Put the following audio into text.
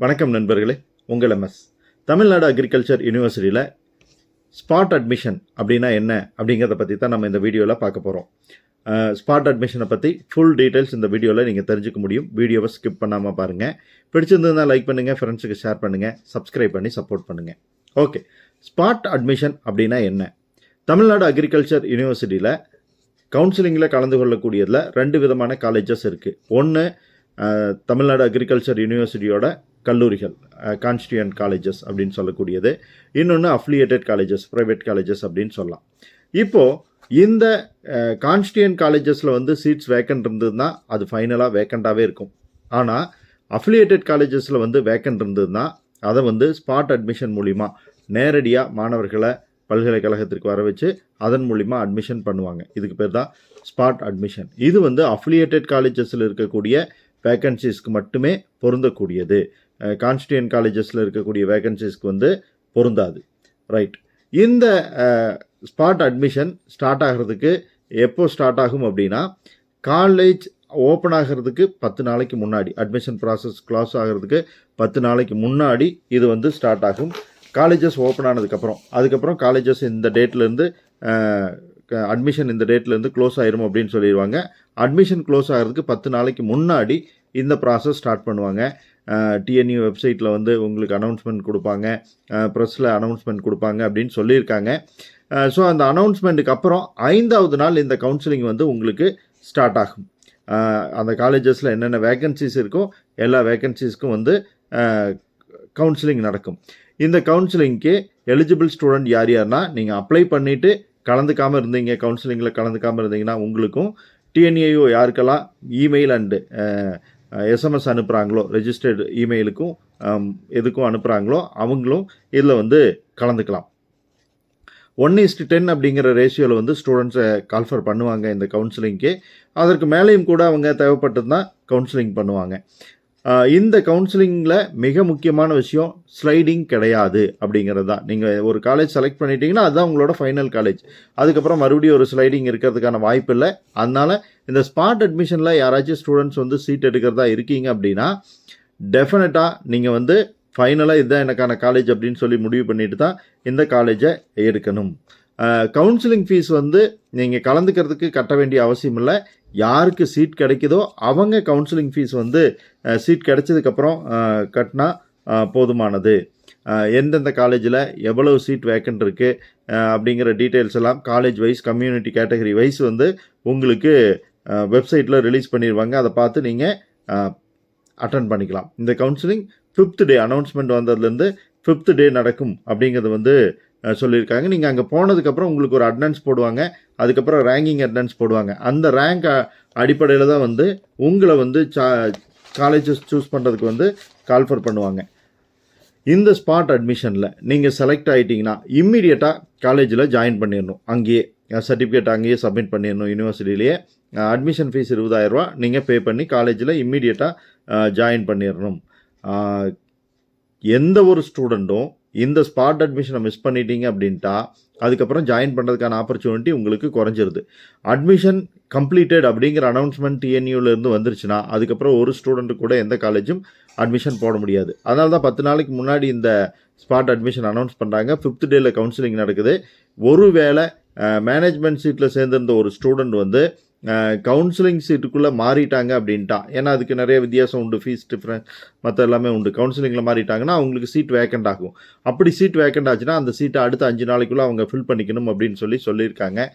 வணக்கம் நண்பர்களே, உங்கள் எம்எஸ். தமிழ்நாடு அக்ரிகல்ச்சர் யூனிவர்சிட்டியில் ஸ்பாட் அட்மிஷன் அப்படின்னா என்ன அப்படிங்கிறத பற்றி தான் நம்ம இந்த வீடியோவில் பார்க்க போகிறோம். ஸ்பாட் அட்மிஷனை பற்றி ஃபுல் டீட்டெயில்ஸ் இந்த வீடியோவில் நீங்கள் தெரிஞ்சுக்க முடியும். வீடியோவை ஸ்கிப் பண்ணாமல் பாருங்கள். பிடிச்சிருந்ததுன்னா லைக் பண்ணுங்கள், ஃப்ரெண்ட்ஸுக்கு ஷேர் பண்ணுங்கள், சப்ஸ்கிரைப் பண்ணி சப்போர்ட் பண்ணுங்கள். ஓகே, ஸ்பாட் அட்மிஷன் அப்படின்னா என்ன? தமிழ்நாடு அக்ரிகல்ச்சர் யூனிவர்சிட்டியில் கவுன்சிலிங்கில் கலந்து கொள்ளக்கூடியதில் 2 விதமான காலேஜஸ் இருக்குது. ஒன்று தமிழ்நாடு அக்ரிகல்ச்சர் யூனிவர்சிட்டியோட கல்லூரிகள், கான்ஸ்டியூயன்ட் காலேஜஸ் அப்படின்னு சொல்லக்கூடியது. இன்னொன்று அஃபிலியேட்டட் காலேஜஸ், ப்ரைவேட் காலேஜஸ் அப்படின்னு சொல்லலாம். இப்போது இந்த கான்ஸ்டியூயன்ட் காலேஜஸில் வந்து சீட்ஸ் வேக்கண்ட் இருந்ததுன்னா அது ஃபைனலாக வேக்கண்ட்டாகவே இருக்கும். ஆனால் அஃபிலியேட்டட் காலேஜஸில் வந்து வேக்கண்ட் இருந்ததுன்னா அதை வந்து ஸ்பாட் அட்மிஷன் மூலிமா நேரடியாக மாணவர்களை பல்கலைக்கழகத்திற்கு வர வச்சு அதன் மூலிமா அட்மிஷன் பண்ணுவாங்க. இதுக்கு பேர் தான் ஸ்பாட் அட்மிஷன். இது வந்து அஃபிலியேட்டட் காலேஜஸில் இருக்கக்கூடிய வேக்கன்சிஸ்க்கு மட்டுமே பொருந்தக்கூடியது. கான்ஸ்டியூயன்ட் காலேஜஸில் இருக்கக்கூடிய வேக்கன்சிஸ்க்கு வந்து பொருந்தாது. ரைட். இந்த ஸ்பாட் அட்மிஷன் ஸ்டார்ட் ஆகிறதுக்கு எப்போ ஸ்டார்ட் ஆகும் அப்படின்னா, காலேஜ் ஓப்பன் ஆகிறதுக்கு 10 நாளைக்கு முன்னாடி, அட்மிஷன் ப்ராசஸ் க்ளாஸ் ஆகிறதுக்கு 10 நாளைக்கு முன்னாடி இது வந்து ஸ்டார்ட் ஆகும். காலேஜஸ் ஓப்பன் அதுக்கப்புறம் காலேஜஸ் இந்த டேட்லேருந்து அட்மிஷன் இந்த டேட்லேருந்து க்ளோஸ் ஆயிரும் அப்படின்னு சொல்லிடுவாங்க. அட்மிஷன் க்ளோஸ் ஆகிறதுக்கு 10 நாளைக்கு முன்னாடி இந்த ப்ராசஸ் ஸ்டார்ட் பண்ணுவாங்க. TNAU வெப்சைட்டில் வந்து உங்களுக்கு அனௌன்ஸ்மெண்ட் கொடுப்பாங்க, ப்ரெஸ்ஸில் அனௌன்ஸ்மெண்ட் கொடுப்பாங்க அப்படின்னு சொல்லியிருக்காங்க. ஸோ அந்த அனௌன்ஸ்மெண்ட்டுக்கு அப்புறம் 5வது நாள் இந்த கவுன்சிலிங் வந்து உங்களுக்கு ஸ்டார்ட் ஆகும். அந்த காலேஜஸில் என்னென்ன வேக்கன்சிஸ் இருக்கோ எல்லா வேக்கன்சிஸ்க்கும் வந்து கவுன்சிலிங் நடக்கும். இந்த கவுன்சிலிங்க்கு எலிஜிபிள் ஸ்டூடெண்ட் யார்னா, நீங்கள் அப்ளை பண்ணிவிட்டு கலந்துக்காமல் இருந்தீங்க, கவுன்சிலிங்கில் கலந்துக்காமல் இருந்தீங்கன்னா உங்களுக்கும், TNAU யாருக்கெல்லாம் இமெயில் அண்டு SMS அனுப்புகிறாங்களோ, ரெஜிஸ்டர்டு இமெயிலுக்கும் எதுக்கும் அனுப்புகிறாங்களோ அவங்களும் இதில் வந்து கலந்துக்கலாம். 1:10 அப்படிங்கிற ரேஷியோவில் வந்து ஸ்டூடெண்ட்ஸை கால்ஃபர் பண்ணுவாங்க இந்த கவுன்சிலிங்க்கு. அதற்கு மேலேயும் கூட அவங்க தேவைப்பட்டது தான் கவுன்சிலிங் பண்ணுவாங்க. இந்த கவுன்சிலிங்கில் மிக முக்கியமான விஷயம் ஸ்லைடிங் கிடையாது அப்படிங்கிறது தான். நீங்கள் ஒரு காலேஜ் செலக்ட் பண்ணிட்டீங்கன்னா அதுதான் உங்களோட ஃபைனல் காலேஜ். அதுக்கப்புறம் மறுபடியும் ஒரு ஸ்லைடிங் இருக்கிறதுக்கான வாய்ப்பு இல்லை. அதனால் இந்த ஸ்பாட் அட்மிஷனில் யாராச்சும் ஸ்டூடெண்ட்ஸ் வந்து சீட் எடுக்கிறதா இருக்கீங்க அப்படின்னா டெஃபினட்டாக நீங்கள் வந்து ஃபைனலாக இதுதான் எனக்கான காலேஜ் அப்படின்னு சொல்லி முடிவு பண்ணிட்டு தான் இந்த காலேஜை எடுக்கணும். கவுன்சிலிங் ஃபீஸ் வந்து நீங்கள் கலந்துக்கிறதுக்கு கட்ட வேண்டிய அவசியம் இல்லை. யாருக்கு சீட் கிடைக்குதோ அவங்க கவுன்சிலிங் ஃபீஸ் வந்து சீட் கிடைச்சதுக்கப்புறம் கட்டினா போதுமானது. எந்தெந்த காலேஜில் எவ்வளவு சீட் வேக்கண்ட் இருக்குது அப்படிங்கிற டீட்டெயில்ஸ் எல்லாம் college wise, community category wise வந்து உங்களுக்கு வெப்சைட்டில் ரிலீஸ் பண்ணிடுவாங்க. அதை பார்த்து நீங்கள் அட்டன் பண்ணிக்கலாம். இந்த கவுன்சிலிங் 5th டே அனௌன்ஸ்மெண்ட் வந்ததுலேருந்து 5th டே நடக்கும் அப்படிங்கிறது வந்து சொல்லியிருக்காங்க. நீங்கள் அங்கே போனதுக்கப்புறம் உங்களுக்கு ஒரு அட்டனன்ஸ் போடுவாங்க. அதுக்கப்புறம் ரேங்கிங் அட்டனன்ஸ் போடுவாங்க. அந்த ரேங்க் அடிப்படையில் தான் வந்து உங்களை வந்து காலேஜஸ் சூஸ் பண்ணுறதுக்கு வந்து கால்ஃபர் பண்ணுவாங்க. இந்த ஸ்பாட் அட்மிஷனில் நீங்கள் செலக்ட் ஆகிட்டிங்கன்னா இம்மிடியட்டாக காலேஜில் ஜாயின் பண்ணிடணும். அங்கேயே சர்டிஃபிகேட் அங்கேயே சப்மிட் பண்ணிடணும். யூனிவர்சிட்டிலேயே அட்மிஷன் ஃபீஸ் 20,000 ரூபா நீங்கள் பே பண்ணி காலேஜில் இம்மிடியட்டாக ஜாயின் பண்ணிடணும். எந்த ஒரு ஸ்டூடெண்ட்டும் இந்த ஸ்பாட் அட்மிஷனை மிஸ் பண்ணிட்டீங்க அப்படின்ட்டா அதுக்கப்புறம் ஜாயின் பண்ணுறதுக்கான ஆப்பர்ச்சுனிட்டி உங்களுக்கு குறைஞ்சிருது. அட்மிஷன் கம்ப்ளீட்டட் அப்படிங்கிற அனௌன்ஸ்மெண்ட் TNAUலேருந்து வந்துருச்சுன்னா அதுக்கப்புறம் ஒரு ஸ்டூடெண்ட்டு கூட எந்த காலேஜும் அட்மிஷன் போட முடியாது. அதனால தான் 10 நாளைக்கு முன்னாடி இந்த ஸ்பாட் அட்மிஷன் அனௌன்ஸ் பண்ணுறாங்க. 5th டேயில் கவுன்சிலிங் நடக்குது. ஒருவேளை மேனேஜ்மெண்ட் சீட்டில் சேர்ந்திருந்த ஒரு ஸ்டூடெண்ட் வந்து கவுன்சிலிங் சீட்டுக்குள்ளே மாறிட்டாங்க அப்படின்ட்டா, ஏன்னா அதுக்கு நிறைய வித்தியாசம் உண்டு, ஃபீஸ் டிஃப்ரெண்ட் மற்ற எல்லாமே உண்டு. கவுன்சிலிங்கில் மாறிட்டாங்கன்னா அவங்களுக்கு சீட் வேக்கண்ட் ஆகும். அப்படி சீட் வேக்கண்ட் ஆச்சுன்னா அந்த சீட்டை அடுத்த 5 நாளைக்குள்ளே அவங்க ஃபில் பண்ணிக்கணும் அப்படின்னு சொல்லியிருக்காங்க.